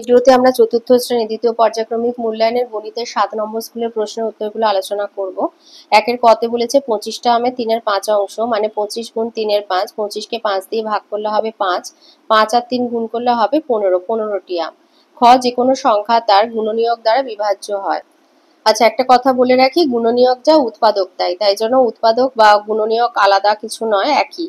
ভিডিওতে আমরা চতুর্থ শ্রেণী দ্বিতীয় পর্যায়ক্রমিক মূল্যায়নের গণিতের 7 নম্বর স্কুলের প্রশ্নের উত্তরগুলো আলোচনা করব। একের কতে বলেছে 25টা আমের 3-এর 5 অংশ, মানে 25 গুণ 3-এর 5, 25কে 5 দিয়ে ভাগ করলে হবে 5, 5 আর 3 গুণ করলে হবে 15, 15টি আম। খ, যে কোনো সংখ্যা তার গুণনীয়ক দ্বারা বিভাজ্য হয়। আচ্ছা, একটা কথা বলে রাখি, গুণনীয়ক যা উৎপাদক তাই জন্য উৎপাদক বা গুণনীয়ক আলাদা কিছু নয়, একই।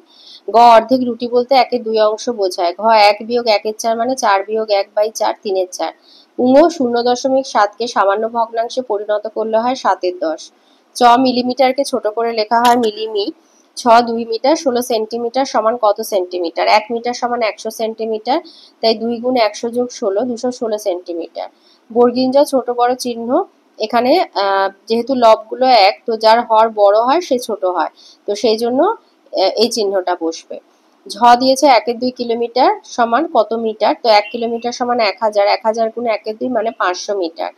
গ, অর্ধেক রুটি বলতে 1-এর 2 অংশ বোঝায়। ঘ, 1 বিয়োগ 1-এর 4 মানে 4 বিয়োগ 1/4, 3-এর 4। উঙ, 0.7কে সামান্য ভগ্নাংশে পরিণত করলে হয় 7-এর 10। চ, মিলিমিটারকে ছোট করে লেখা হয় মিলিমি। ছ, 2 মিটার 16 সেন্টিমিটার সমান কত সেন্টিমিটার? 1 মিটার সমান 100 সেন্টিমিটার, তাই 2 গুণ 100 যোগ 16, 216 সেন্টিমিটার। বর্গীয় জ, ছোট বড় চিহ্ন। এখানে যেহেতু লবগুলো এক, তো যার হর বড় হয় সে ছোট হয়, তো সেই জন্য এই চিহ্নটা বসবে। ঝ দিয়েছে 1-এর 2 কিলোমিটার সমান কত মিটার? তো 1 কিলোমিটার সমান 1000, 1000 গুণ 1-এর 2 মানে 500 মিটার।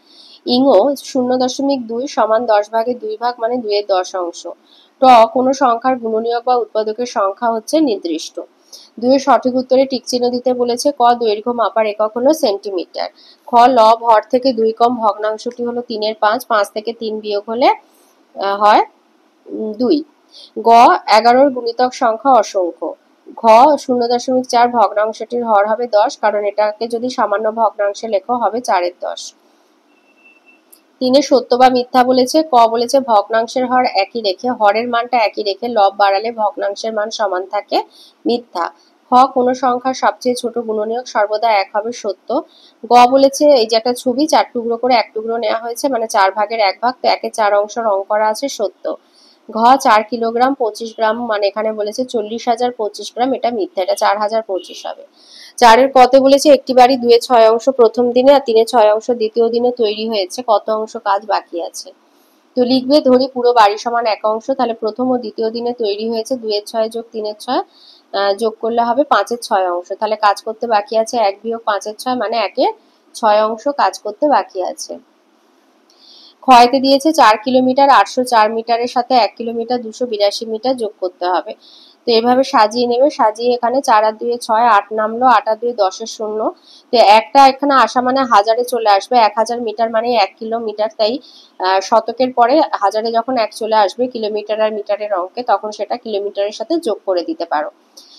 ইঙো 0.2 সমান 10 ভাগের 2 ভাগ মানে 2-এর 10 অংশ। ট, কোনো সংখ্যার গুণনীয়ক বা উৎপাদকের সংখ্যা হচ্ছে নির্দিষ্ট। 2-এর সঠিক উত্তরে টিক চিহ্ন দিতে বলেছে। ক, দৈর্ঘ্য মাপার একক হলো সেন্টিমিটার। খ, লব হর থেকে 2 কম ভগ্নাংশটি হলো 3-এর 5, 5 থেকে 3 বিয়োগ হলে হয় 2। গ, 11-র গুণিতক সংখ্যা অসংখ্য। ঘ, 0.4 ভগ্নাংশটির হর হবে 10, কারণ এটাকে যদি সামান্য ভগ্নাংশে লেখো হবে 4-এর 10। 3-এ সত্য বা মিথ্যা বলেছে। ক বলেছে ভগ্নাংশের হর একই রেখে, হরের মানটা একই রেখে লব বাড়ালে ভগ্নাংশের মান সমান থাকে, মিথ্যা। খ, কোনো সংখ্যার সবচেয়ে ছোট গুণনীয়ক সর্বদা 1 হবে, সত্য। গ বলেছে এই যে একটা ছবি 4 টুকরো করে 1 টুকরো নেওয়া হয়েছে, মানে 4 ভাগের 1 ভাগ, তো 1-এর 4 অংশ রং করা আছে, সত্য। ঘ, 4 কিলোগ্রাম 25 গ্রাম, মানে এখানে বলেছে 40,025 গ্রাম, এটা মিথ্যা, এটা 4025 হবে। 4-এর কতে বলেছে একটি বাড়ি 2-এর 6 অংশ প্রথম দিনে আর 3-এর 6 অংশ দ্বিতীয় দিনে তৈরি হয়েছে, কত অংশ কাজ বাকি আছে? তো লিখবে, ধরি পুরো বাড়ি সমান 1 অংশ, তাহলে প্রথম ও দ্বিতীয় দিনে তৈরি হয়েছে 2-এর 6 যোগ 3-এর 6, যোগ করলে হবে 5-এর 6 অংশ, তাহলে কাজ করতে বাকি আছে 1 বিয়োগ 5-এর 6, মানে 1-এর 6 অংশ কাজ করতে বাকি আছে। ক্ষয়তে দিয়েছে 4 কিলোমিটার 804 মিটারের সাথে 1 কিলোমিটার 282 মিটার যোগ করতে হবে। তো এভাবে সাজিয়ে নেবে, সাজিয়ে এখানে 4 আর 2 6, 8 নামলো, 8 আর 2 10-এর 0, তো একটা এখানে আসা মানে হাজারে চলে আসবে, 1000 মিটার মানে 1 কিলোমিটার, তাই শতকের পরে হাজারে যখন 1 চলে আসবে কিলোমিটার আর মিটারের অঙ্কে, তখন সেটা কিলোমিটারের সাথে যোগ করে দিতে পারো।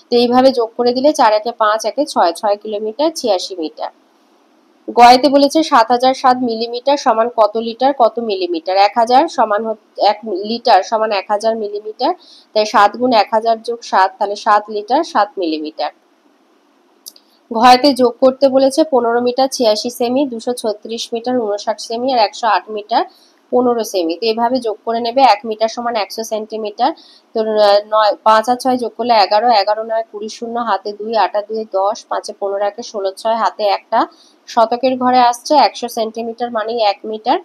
তো এইভাবে যোগ করে দিলে 4 একে 5, 1-এ 6, 6 কিলোমিটার 86 মিটার। গয়েতে বলেছে 7007 মিলিমিটার সমান কত লিটার কত মিলিমিটার? 1000 সমান 1 লিটার সমান 1000 মিলিমিটার, তাই 7 গুণ 1000 যোগ 7, তাহলে 7 লিটার 7 মিলিমিটার। ঘয়েতে যোগ করতে বলেছে 15 মিটার 86 সেমি, 236 মিটার 59 সেমি আর 108 মিটার 15 সেমি। তো এভাবে যোগ করে নেবে। 1 মিটার সমান 100 সেন্টিমিটার, তো 5 আর 6 যোগ করলে 11, 11 9 20 শূন্য, হাতে 2, 8 আর 2 10, 5 15 1 16 6, হাতে একটা। শতকের ঘরে আসছে 100 সেন্টিমিটার মানেই 1 মিটার,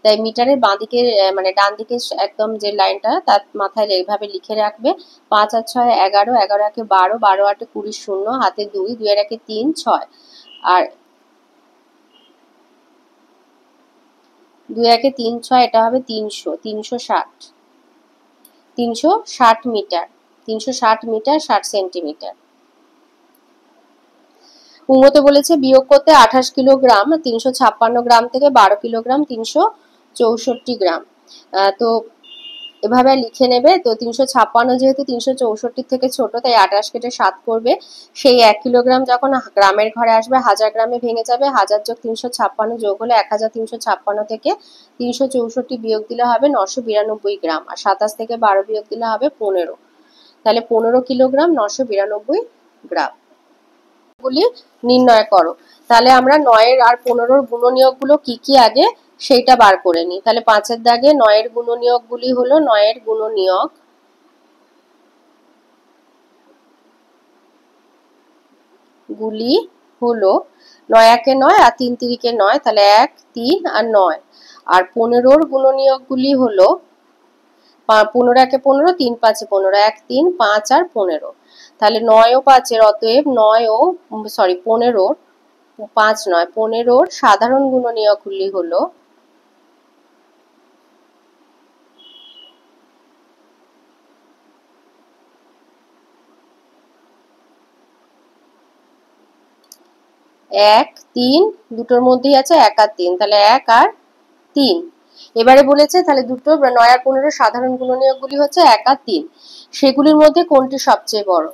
তাই মিটারের বাঁদিকে মানে ডান দিকে একদম যে লাইনটা তার মাথায় এইভাবে লিখে রাখবে। 5 আর 6 11, 11 একে 12, 12 8 20 শূন্য, হাতে 2, 2 এর একে 3 6, আর 2 একে 3 6, এটা হবে 300, 360, 360 মিটার, 360 মিটার 60 সেন্টিমিটার। উন্নত বলেছে বিয়োগ করতে 28 কিলোগ্রাম 356 গ্রাম থেকে 12 কিলোগ্রাম 364 গ্রাম। তো এভাবে লিখে নেবে। তো 356 যেহেতু 364 থেকে ছোট, তাই 28 কেটে 7 করবে। সেই 1 কিলোগ্রাম যখন গ্রামের ঘরে আসবে 1000 গ্রামে ভেঙে যাবে। 1000 যোগ 356 যোগ হলে 1356 থেকে 364 বিয়োগ দিলে হবে 992 গ্রাম, আর 27 থেকে 12 বিয়োগ দিলে হবে 15, তাহলে 15 কিলোগ্রাম 992 গ্রাম। গুলি নির্ণয় করো। তাহলে আমরা 9 আর 15 গুণনীয়ক গুলো কি কি আগে সেইটা বার করে নিই। তাহলে 5-এর দাগে 9 গুণনীয়ক গুলি হলো, 9 গুণনীয়ক গুলি হলো 9 একে 9 আর 3 3-কে 9, তাহলে 1 3 আর 9। আর 15 গুণনীয়ক গুলি হলো 15 একে 15, 3 5-এ 15, 1 3 5 আর 15, তাহলে 9 ও 5-এর, অতএব 9 ও 15, 5 নয় 15 সাধারণ গুণনীয়ক গুলি হলো 1 3 দুটোর মধ্যেই আছে 1 আর 3, তাহলে 1 আর 3। এবারে বলেছে তাহলে দুটো 9 আর 15 সাধারণ গুণনীয়কগুলি হচ্ছে 1 আর 3, সেগুলির মধ্যে কোনটি সবচেয়ে বড়?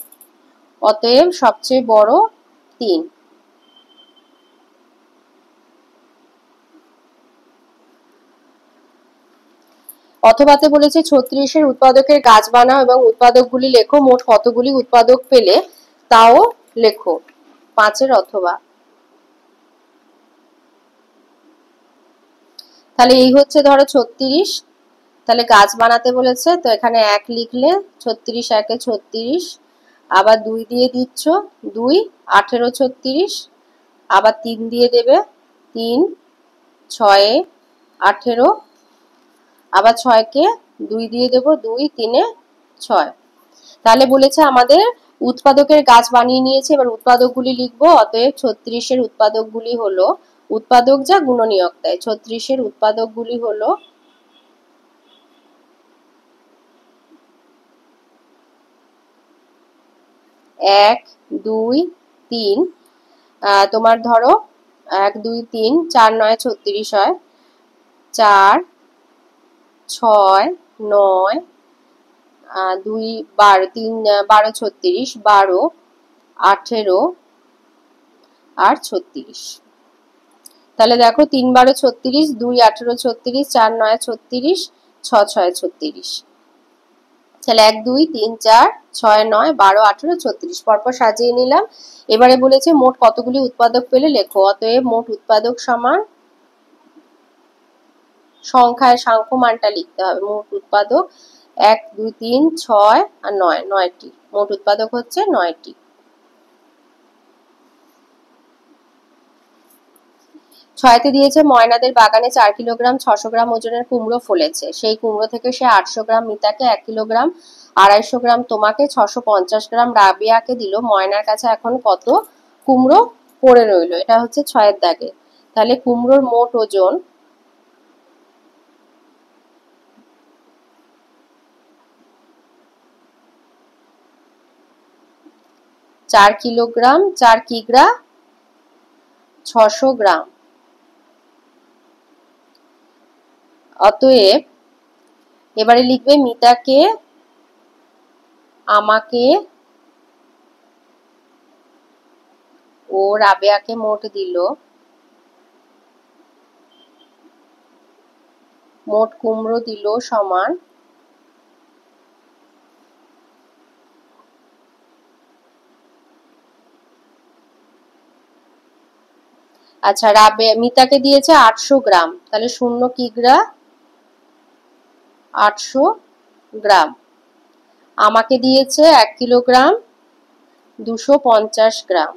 অতএব সবচেয়ে বড় 3। অথবাতে বলেছে 36-এর উৎপাদকের গাছ বানাও এবং উৎপাদকগুলি লেখো, মোট কতগুলি উৎপাদক পেলে তাও লেখো। 5-এর অথবা। তাহলে এই হচ্ছে ধরো 36, তাহলে গাছ বানাতে বলেছে, তো এখানে 1 লিখলে 36 1 এ 36, আবার 2 দিয়ে দিচ্ছ 2 18 36, আবার 3 দিয়ে দেবে 3 6 এ 18, আবার 6 কে 2 দিয়ে দেব 2 3 এ 6। তাহলে বলেছে আমাদের উৎপাদকের গাছ বানিয়ে নিয়েছে, এবার উৎপাদকগুলি লিখবো। অতএব 36-এর উৎপাদকগুলি হলো, উৎপাদক যা গুণনীয়ক দেয়, 36-এর উৎপাদকগুলি হলো 1 2 3, তোমার ধরো 1 2 3 4 9 36 হয়, 4 6 9 2 12 3 12 36, 12 18 আর 36। তাহলে দেখো 3 12 36, 2 18 36, 4 9 36, 6 6 36। তাহলে 1 2 3 4 6 9 12 18 36 পরপর সাজিয়ে নিলাম। এবারে বলেছে মোট কতগুলি উৎপাদক পেলে লেখো। অতএব মোট উৎপাদক সমান, সংখ্যায় সাংখ্য মানটা লিখতে হবে। মোট উৎপাদক 1 2 3 6 আর 9, 9টি। মোট উৎপাদক হচ্ছে 9টি। 6তে দিয়েছে ময়নাদের বাগানে 4 কিলোগ্রাম 600 গ্রাম ওজনের কুমড়ো ফলেছে। সেই কুমড়ো থেকে সে 800 গ্রাম মিতাকে, 1 কিলোগ্রাম 250 গ্রাম তোমাকে, 650 গ্রাম রাবিয়াকে দিল। ময়নার কাছে এখন কত কুমড়ো পড়ে রইল? এটা হচ্ছে 6-এর দাগে। তাহলে কুমড়োর মোট ওজন চার কিলোগ্রাম, 4 কিগ্রা 600 গ্রাম। অতএব এবারে লিখবে মিতাকে, আমাকে ও রাবেয়াকে মোট দিল, মোট কুমড়ো দিল সমান আচ্ছা মিতাকে দিয়েছে 800 গ্রাম, তাহলে 0 কিগ্রা 800 গ্রাম। আমাকে দিয়েছে 1 কিলোগ্রাম 250 গ্রাম,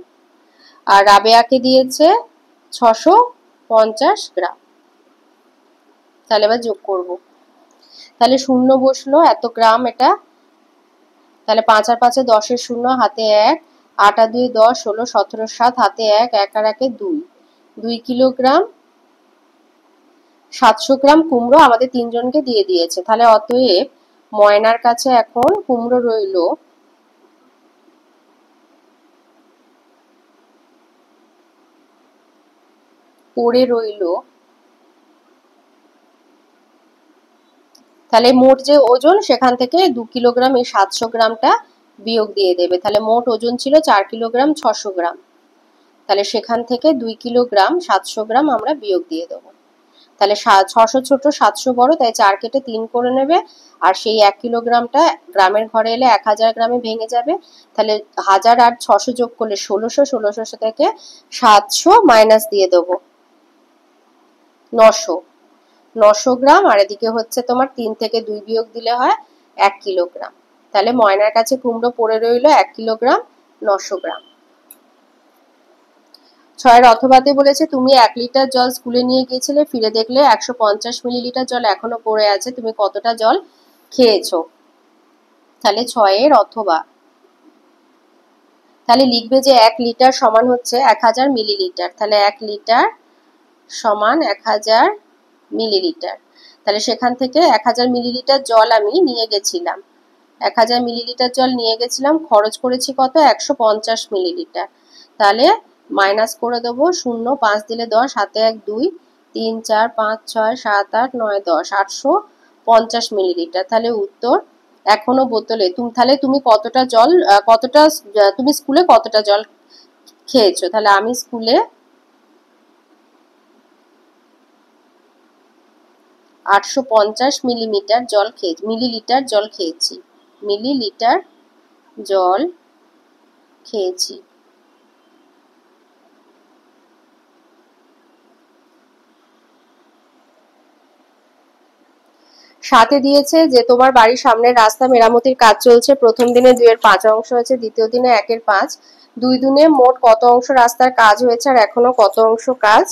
আর রাবেয়াকে দিয়েছে 650 গ্রাম। তাহলে এবার যোগ করব। তাহলে 0 বসলো, এত গ্রাম এটা। তাহলে 5 আর 5 10 0, হাতে 1, 8 আর 2 10 16 17 7, হাতে 1, 1 আর 1 2, 2 কিলোগ্রাম 700 গ্রাম কুমড়ো আমাদের তিনজনকে দিয়ে দিয়েছে। তাহলে অতএব ময়নার কাছে এখন কুমড়ো রইল পড়ে রইল, তাহলে মোট যে ওজন সেখান থেকে 2 কিলোগ্রাম এই 700 গ্রামটা বিয়োগ দিয়ে দেবে। তাহলে মোট ওজন ছিল 4 কিলোগ্রাম 600 গ্রাম, তাহলে সেখান থেকে 2 কিলোগ্রাম 700 গ্রাম আমরা বিয়োগ দিয়ে দেবো। তাহলে 600 ছোট 700 বড়, তাই 4 কেটে 3 করে নেবে, আর সেই 1 কিলোগ্রামটা গ্রামের ঘরে এলে 1000 গ্রামে ভেঙে যাবে। তাহলে 1000 আর 600 যোগ করলে 1600, 1600 থেকে 700 মাইনাস দিয়ে দেবো 900, 900 গ্রাম, আর এদিকে হচ্ছে তোমার 3 থেকে 2 বিয়োগ দিলে হয় 1 কিলোগ্রাম। তাহলে ময়নার কাছে কুমড়ো পড়ে রইল 1 কিলোগ্রাম 900 গ্রাম। 6-এর অথবাতে বলেছে তুমি 1 লিটার জল স্কুলে নিয়ে গিয়েছিলে, ফিরে দেখলে 150 মিলিলিটার জল এখনো পড়ে আছে, তুমি কতটা জল খেয়েছো? তাহলে 6-এর অথবা। তাহলে লিখবে যে 1 লিটার সমান হচ্ছে 1000 মিলিলিটার। তাহলে 1 লিটার সমান 1000 মিলিলিটার। তাহলে সেখান থেকে 1000 মিলিলিটার জল আমি নিয়ে গেছিলাম, 1000 মিলিলিটার জল নিয়ে গেছিলাম, খরচ করেছি কত? 150 মিলিলিটার। তাহলে মাইনাস করে দেবো 0, 5 দিলে 10, 7 1 2, 3 4 5 6 7 8 9 10, 850 মিলিলিটার। তাহলে উত্তর এখনো বোতলে তুমি কতটা জল তুমি স্কুলে কতটা জল খেয়েছো? তাহলে আমি স্কুলে 850 মিলিলিটার জল খেয়েছি। মিলিলিটার জল খেয়েছি। সাথে দিয়েছে যে তোমার বাড়ির সামনের রাস্তা মেরামতির কাজ চলছে। প্রথম দিনে 2 এর 5 অংশ হয়েছে, দ্বিতীয় দিনে 1 এর 5। 2 দিনে মোট কত অংশ রাস্তার কাজ হয়েছে আর এখনো কত অংশ কাজ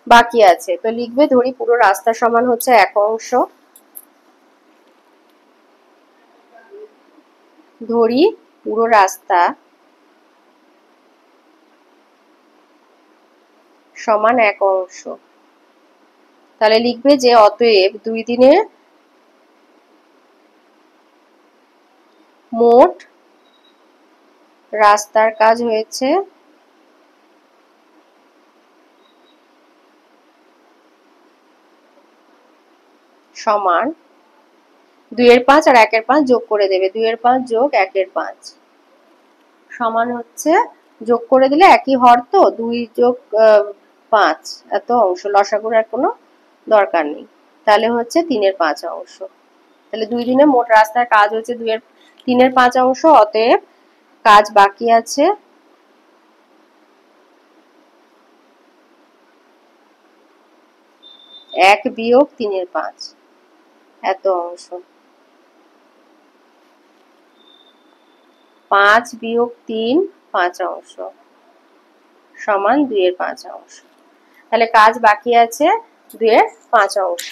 বাকি আছে? তো লিখবে ধরি পুরো রাস্তা সমান হচ্ছে 1 অংশ। ধরি পুরো রাস্তা সমান 1 অংশ। তাহলে লিখবে যে অতএব 2 দিনে মোট রাস্তার কাজ হয়েছে সমান 2 এর 5 আর 1 এর 5 যোগ করে দেবে। 2 এর 5 যোগ 1 এর 5 সমান হচ্ছে, যোগ করে দিলে একই হর, তো 2 যোগ 5 এত অংশ। লসাগুর আর কোনো দরকার নেই। তাহলে হচ্ছে 3 এর 5 অংশ। তাহলে 2 দিনে মোট রাস্তার কাজ হচ্ছে 3 এর 5 অংশ। অতএব কাজ বাকি আছে 1 বিয়োগ 3 এর 5 এত অংশ। 5 বিয়োগ 3 5 অংশ সমান 2 এর 5 অংশ। তাহলে কাজ বাকি আছে 2 এর 5 অংশ।